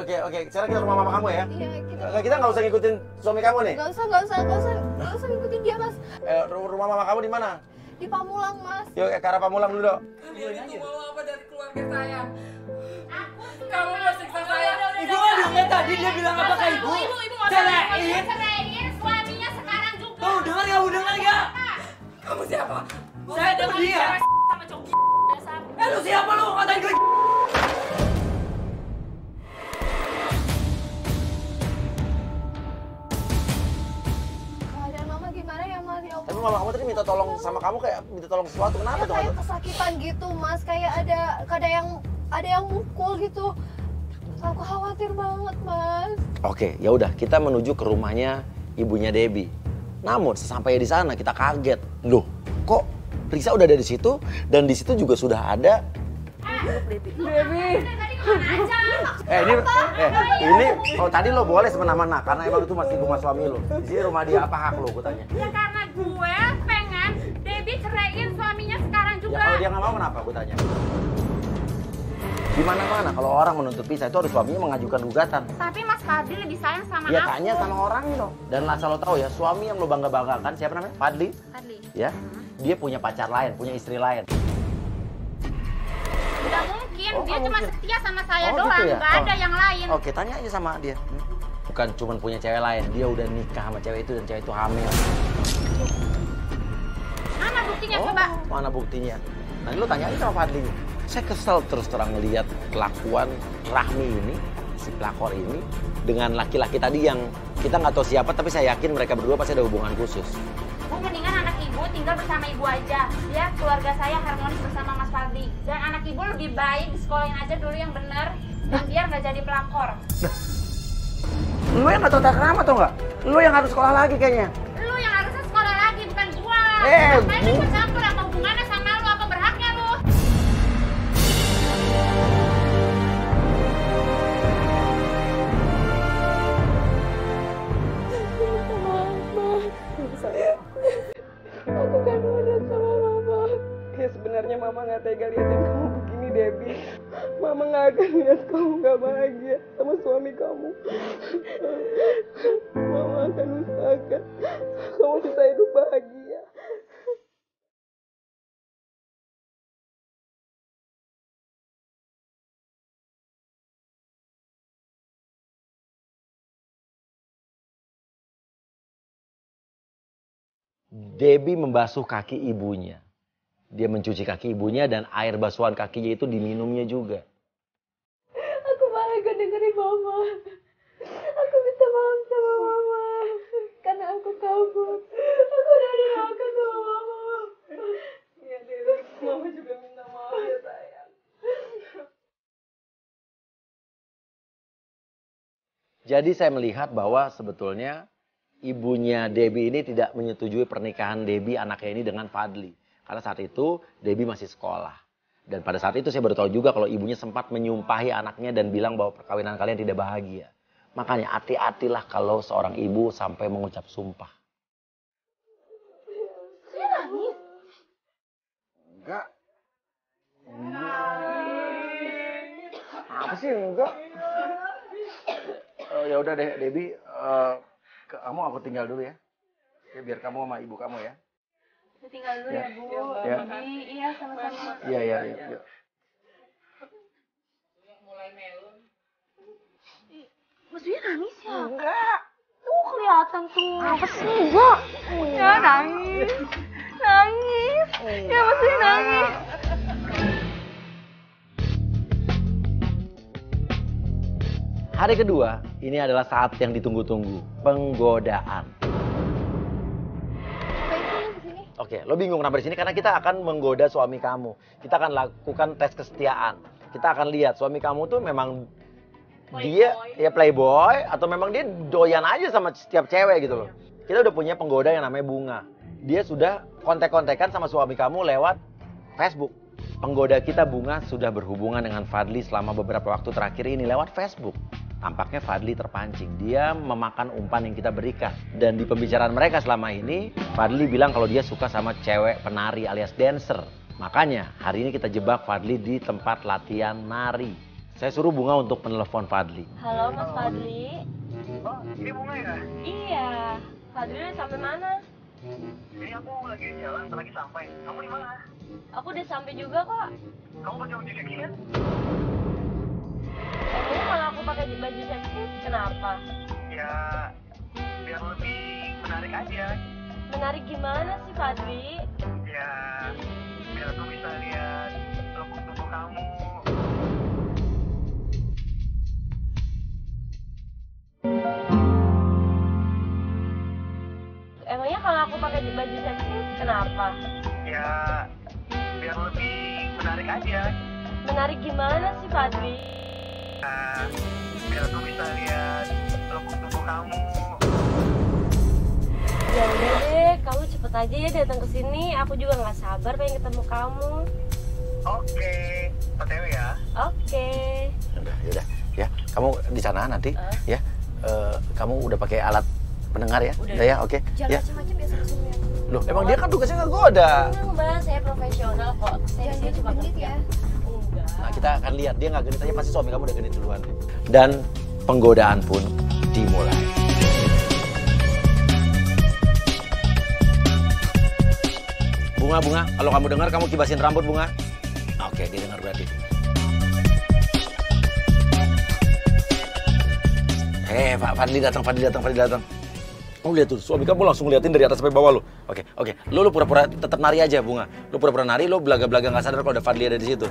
Oke. Sekarang kita ke rumah mama kamu ya? Iya, Kita nggak usah ngikutin suami kamu nih? Nggak usah ngikutin dia, Mas. Rumah mama kamu di mana? Di Pamulang, Mas. Yuk, ke arah Pamulang dulu, Dok. Kalian itu mau apa dari keluarga saya? Kamu mau siksa saya? Ibu nggak dengar tadi dia bilang apa ke ibu? Ibu nggak Ceraiin. ceraiin suaminya sekarang juga. Tuh dengar nggak? Kamu siapa? Saya tuh dia. Sama coki dasar. Lu siapa lu? Ngatain gue. Keadaan Mama gimana ya, Mas? Ya Tapi ampun. mama kamu tadi minta tolong sama kamu kayak minta tolong sesuatu. Kenapa Ya, tuh? kayak kesakitan gitu, Mas. Kayak ada yang mukul gitu. Aku khawatir banget, Mas. Oke, ya udah kita menuju ke rumahnya ibunya Debbie. Namun sesampai di sana kita kaget. Loh, kok Risa udah ada di situ dan di situ juga sudah ada Tadi kemana aja? ini tadi lo boleh semena-mena karena emang itu masih rumah suami lo. Di sini rumah dia, apa hak lo, gue tanya. Ya karena gue pengen Debbie ceraiin suaminya sekarang Ya juga. kalau dia nggak mau kenapa, gue tanya. Di mana-mana kalau orang menuntut pisah itu harus suaminya mengajukan gugatan. Tapi Mas Fadli lebih sayang sama Ya aku. tanya sama orangnya dong. Dan asal lo tahu ya, suami yang lo bangga-banggakan siapa namanya? Fadli. Fadli. Ya, dia punya pacar lain, punya istri lain. Udah mungkin, Oh, dia nggak cuma mungkin. setia sama saya Oh, doang, gitu ya? nggak ada Oh. yang lain. Oke, tanya aja sama dia. Bukan cuma punya cewek lain, dia udah nikah sama cewek itu dan cewek itu hamil. Mana buktinya coba? Mana buktinya? Nanti lo tanya aja sama Fadli. Saya kesel terus terang ngeliat kelakuan Rahmi ini, si pelakor ini, dengan laki-laki tadi yang kita nggak tahu siapa, tapi saya yakin mereka berdua pasti ada hubungan khusus. Bu, mendingan anak ibu tinggal bersama ibu aja. Ya, keluarga saya harmonis bersama Mas Fadli. Dan anak ibu lebih baik disekolahin aja dulu yang bener. Dan biar nggak jadi pelakor. Lo yang nggak tahu kerama atau nggak? Lo yang harus sekolah lagi kayaknya. Lu yang harusnya sekolah lagi, bukan gua. Eh, Ngapain Bu. ikut campur apa hubungannya sama lu? Apa berhaknya lu? Aku kan nurut sama Mama. Ya sebenarnya Mama nggak tega liatin kamu begini, Debbie. Mama nggak akan lihat kamu nggak bahagia sama suami kamu. Mama akan usahakan kamu bisa hidup bahagia. Debbie membasuh kaki ibunya. Dia mencuci kaki ibunya dan air basuhan kakinya itu diminumnya juga. Aku bangga dengerin Mama. Aku minta maaf sama Mama. Karena aku kabur. Aku udah diraka sama Mama. Ya Debbie, Mama juga minta maaf ya sayang. Jadi saya melihat bahwa sebetulnya ibunya Debbie ini tidak menyetujui pernikahan Debbie anaknya ini dengan Fadli. Karena saat itu Debbie masih sekolah. Dan pada saat itu saya baru tahu juga kalau ibunya sempat menyumpahi anaknya dan bilang bahwa perkawinan kalian tidak bahagia. Makanya hati-hatilah kalau seorang ibu sampai mengucap sumpah. Saya nangis. Enggak. Apa sih enggak? Ya udah deh Debbie, kamu aku tinggal dulu ya. Ya biar kamu sama ibu kamu ya. Tinggal dulu Ya. ya, Bu. Ya. Iya, sama-sama. Iya. Maksudnya nangis ya? Enggak. Tuh kelihatan tuh. Apa sih? Enggak. Ya nangis. Nangis. Ya maksudnya nangis. Hari kedua, ini adalah saat yang ditunggu-tunggu, penggodaan. Ngapain sih di sini? Oke, lo bingung kenapa di sini karena kita akan menggoda suami kamu. Kita akan lakukan tes kesetiaan. Kita akan lihat suami kamu tuh memang dia ya playboy atau memang dia doyan aja sama setiap cewek gitu loh. Kita udah punya penggoda yang namanya Bunga. Dia sudah kontek-kontekan sama suami kamu lewat Facebook. Penggoda kita Bunga sudah berhubungan dengan Fadli selama beberapa waktu terakhir ini lewat Facebook. Tampaknya Fadli terpancing. Dia memakan umpan yang kita berikan. Dan di pembicaraan mereka selama ini, Fadli bilang kalau dia suka sama cewek penari alias dancer. Makanya hari ini kita jebak Fadli di tempat latihan nari. Saya suruh Bunga untuk menelepon Fadli. Halo Mas Fadli. Oh, ini Bunga ya? Iya. Fadli udah sampai mana? Ini aku lagi jalan, lagi sampai. Kamu di mana? Aku udah sampai juga kok. Kamu pakai baju seksi kan? Emangnya kalau aku pakai baju seksi, kenapa? Ya, biar lebih menarik aja. Menarik gimana sih Fadli? Ya, biar aku bisa lihat lekuk tubuh kamu. Emangnya kalau aku pakai baju seksi, kenapa? Ya, biar lebih menarik aja. Menarik gimana sih Fadli? Ya, biar aku bisa lihat lekuk tubuh kamu. Ya udah deh, kamu cepet aja ya datang ke sini. Aku juga nggak sabar pengen ketemu kamu. Oke, OTW ya. Oke. Yaudah, ya. Kamu di sana nanti, ya. Kamu udah pakai alat pendengar ya? Udah. Ya, oke. Jangan Ya. macam-macam ya sama suami aku. Loh, emang dia kan tugasnya ngegoda. Tenang Mbak, saya profesional kok. Saya Jangan disini dia cuma genit kerja. ya. Enggak. Nah, kita akan lihat dia nggak genit aja pasti suami kamu udah genit duluan. Dan penggodaan pun dimulai. Bunga, kalau kamu dengar kamu kibasin rambut Bunga. Oke, dia dengar berarti. Pak Fadli datang. Kamu lihat tuh, suami kamu langsung liatin dari atas sampai bawah lo. Oke. Lu pura-pura tetap nari aja, Bunga. Lu pura-pura nari, lu belaga-belaga nggak sadar kalau ada Fadli ada di situ.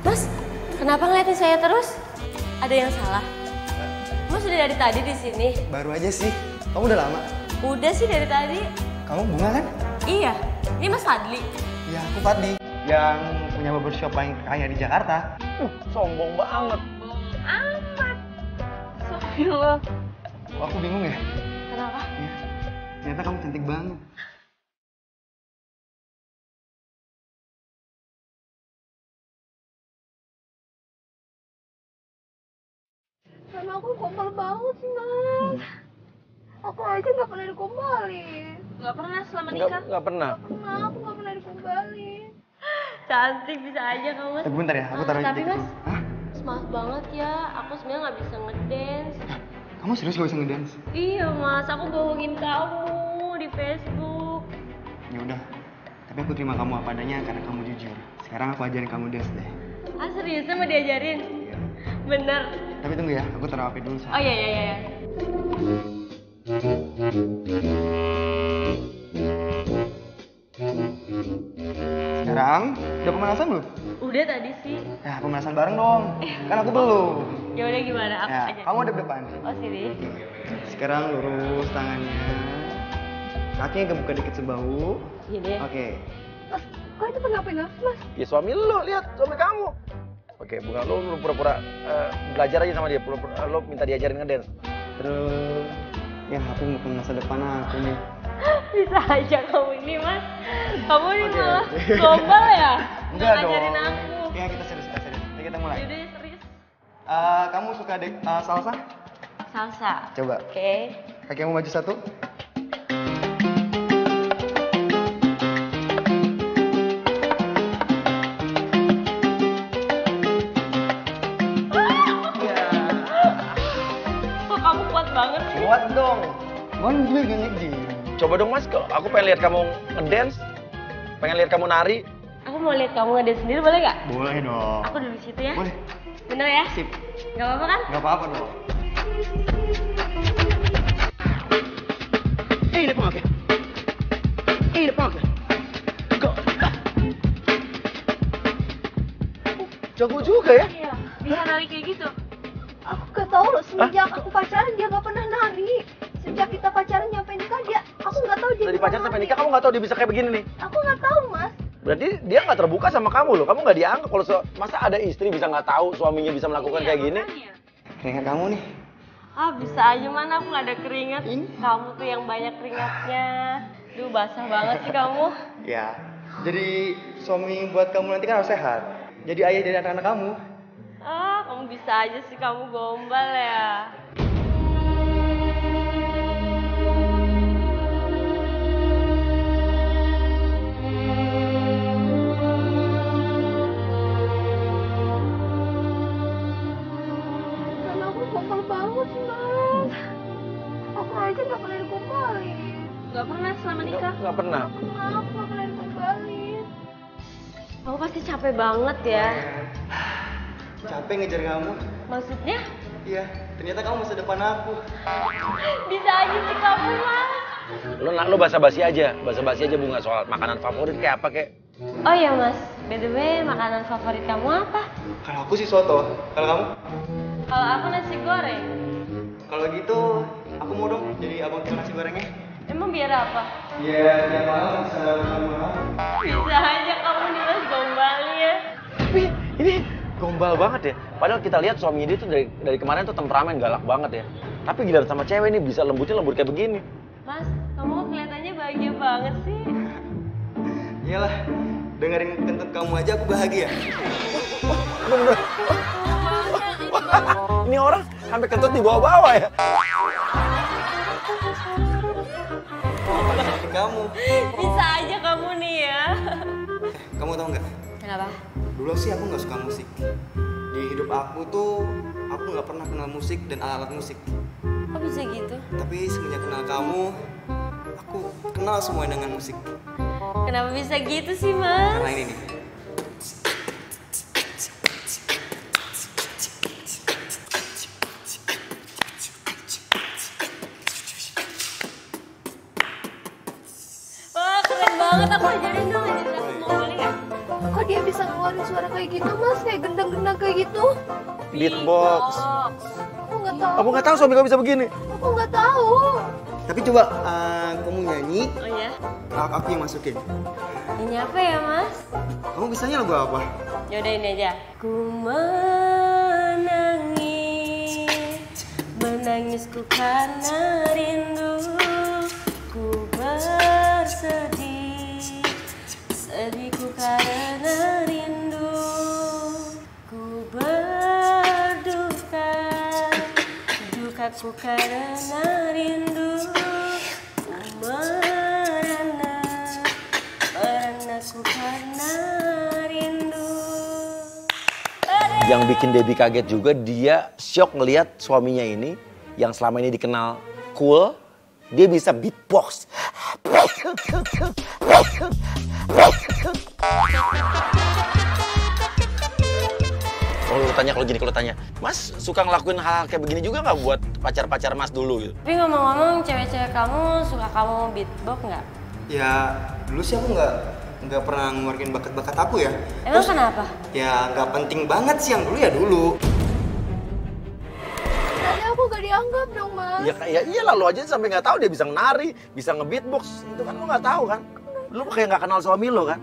Mas, kenapa ngeliatin saya terus? Ada yang salah? Mas sudah dari tadi di sini? Baru aja sih. Kamu udah lama? Udah sih dari tadi. Kamu Bunga kan? Iya, ini Mas Fadli. Ya, aku Fadli. Yang punya barbershop paling kaya di Jakarta. Sombong banget. Amat. Astagfirullah. Oh, aku bingung ya? Kenapa? Ya, ternyata kamu cantik banget. Sama aku gombal banget sih, Mas. Aku aja nggak pernah dikombalin. Nggak pernah selama nikah? Nggak pernah. Nah, aku nggak pernah dikombalin. Cantik bisa aja kamu Mas. Tapi bentar ya, aku taruh Tapi jaket Mas, dulu. Hah? semangat banget ya. Aku sebenarnya nggak bisa ngedance. Kamu serius gak bisa ngedance? Iya Mas, aku bohongin kamu di Facebook. Ya udah. Tapi aku terima kamu apa adanya karena kamu jujur. Sekarang aku ajarin kamu dance deh. Ah serius mau diajarin? Iya. Bener. Tapi tunggu ya, aku taruh HP dulu. Oh iya. Sekarang, udah pemanasan belum? Udah tadi sih. Ya, pemanasan bareng dong. Kan aku belum. Ya udah gimana? Aku Ya, aja. kamu ada depan. Oh sini. Sekarang lurus tangannya. Kakinya kebuka dikit sebahu. Gini. Oke. Mas, kok itu pegang-pegang sih, Mas? Ya suami lu, lihat suami kamu. Oke, Bunga, lu pura-pura belajar aja sama dia. Lu minta diajarin ngedance. Terus, ya aku mau ke masa depan aku nih. Bisa aja kamu ini Mas. Kamu ini Oke, malah oke. gombal ya? Enggak dong. Ngajarin aku. Ya kita serius. Jadi kita mulai. Yaudah serius. Kamu suka salsa? Salsa. Coba. Oke. Kaki kamu maju satu. Kok kamu kuat banget sih? Kuat dong. Mana gue gini. Coba dong Mas, aku pengen lihat kamu ngedance. Pengen lihat kamu nari. Aku mau lihat kamu ngedance sendiri boleh gak? Boleh dong. Aku duduk situ ya. Boleh. Bener ya? Sip. Gak apa-apa kan? Gak apa-apa dong. Ini pakai. Jago juga ya. Iya. Bisa nari kayak gitu. Aku gak tahu loh, semenjak aku pacaran dia gak pernah nari. Sejak kita pacaran nyampe nikah aku nggak tahu dia Dari bisa pacar sampai nari. nikah kamu nggak tahu dia bisa kayak begini nih. Aku nggak tahu, Mas. Berarti dia nggak terbuka sama kamu loh. Kamu nggak dianggap kalau masa ada istri bisa nggak tahu suaminya bisa melakukan Iya, kayak gini. makanya. Keringat kamu nih. Ah bisa aja mana aku gak ada keringat. Ini. Kamu tuh yang banyak keringatnya. Duh basah banget sih kamu. Ya. Jadi suami buat kamu nanti kan harus sehat. Jadi ayah dari anak-anak kamu. Ah kamu bisa aja sih kamu gombal ya. nikah. Nggak pernah. Maaf, nggak kalian kembali. Aku pasti capek banget ya. Capek ngejar kamu. Maksudnya? Iya, ternyata kamu masa depan aku. Bisa aja sih kamu, Mas. Lu basa-basi aja Bunga soal makanan favorit kayak apa kayak. Oh iya, Mas. By the way, makanan favorit kamu apa? Kalau aku sih soto. Kalau kamu? Kalau aku nasi goreng. Kalau gitu, aku mau dong jadi abang tukang nasi gorengnya. Emang biar apa? Iya, tiap malam bisa kamu makan. Bisa aja kamu nih, Mas, gombal ya. Tapi ini gombal banget ya. Padahal kita lihat suaminya dia tuh dari kemarin tuh temperamen galak banget ya. Tapi giliran sama cewek ini bisa lembut kayak begini. Mas, kamu kelihatannya bahagia banget sih. Iyalah, dengerin kentut kamu aja aku bahagia. Ini orang sampai kentut di bawah-bawah ya. Kamu. Bisa aja kamu nih ya. Kamu tahu nggak? Kenapa? Dulu sih aku nggak suka musik. Di hidup aku tuh aku nggak pernah kenal musik dan alat-alat musik. Kok bisa gitu? Tapi semenjak kenal kamu, aku kenal semua dengan musik. Kenapa bisa gitu sih, Mas? Karena ini nih. Wah, keren banget. Aku ajarin dong, mau boleh nggak? Kok dia bisa ngeluarin suara kayak gitu, Mas? Kayak gendang-gendang kayak gitu? Beatbox. Aku nggak tahu. Kamu nggak tahu suami kamu bisa begini? Aku nggak tahu. Tapi coba kamu nyanyi, Oh ya? aku yang masukin. Ini apa ya, Mas? Kamu bisanya lagu apa? Yaudah ini aja. Ku menangisku karena rindu. Ku bersedih, sedihku karena rindu. Ku berduka, dukaku karena rindu. Ku merana, meranaku karena rindu. Yang bikin Debbie kaget juga, dia shock ngelihat suaminya ini yang selama ini dikenal cool, dia bisa beatbox. Kalau tanya, Mas suka ngelakuin hal kayak begini juga nggak buat pacar-pacar Mas dulu gitu? Tapi ngomong-ngomong, cewek-cewek kamu suka kamu beatbox nggak? Ya dulu sih aku nggak pernah ngeluarin bakat-bakat aku ya. Emang kenapa? Ya nggak penting banget sih yang dulu ya dulu. Tadi aku gak dianggap dong, Mas. Ya iyalah, lo aja sampai nggak tahu dia bisa menari, bisa nge-beatbox, itu kan lo nggak tahu kan? Lo kayak nggak kenal suami lo kan?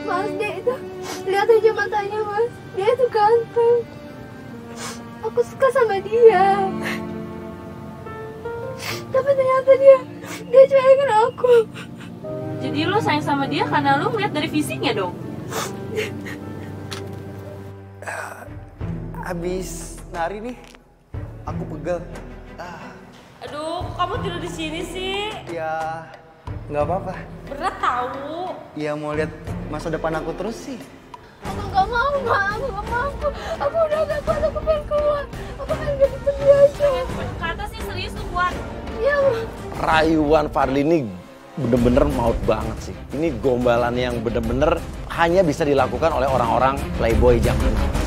Mas, dia itu, lihat aja matanya, Mas. Dia itu ganteng. Aku suka sama dia. Tapi ternyata dia cuekin aku. Jadi lo sayang sama dia karena lo ngeliat dari fisiknya dong? Habis nari nih, aku pegel. Aduh, kamu tidur di sini sih? Ya nggak apa-apa. Berat tahu. Ya mau lihat masa depan aku terus sih. Aku gak mau, Ma. Aku gak mau. Aku udah gak kuat. Aku pengen keluar. Aku pengen jadi sendiri aja. Kata sih serius lu kuat. Iya, Ma. Rayuan Fadli ini bener-bener maut banget sih. Ini gombalan yang bener-bener hanya bisa dilakukan oleh orang-orang playboy zaman now.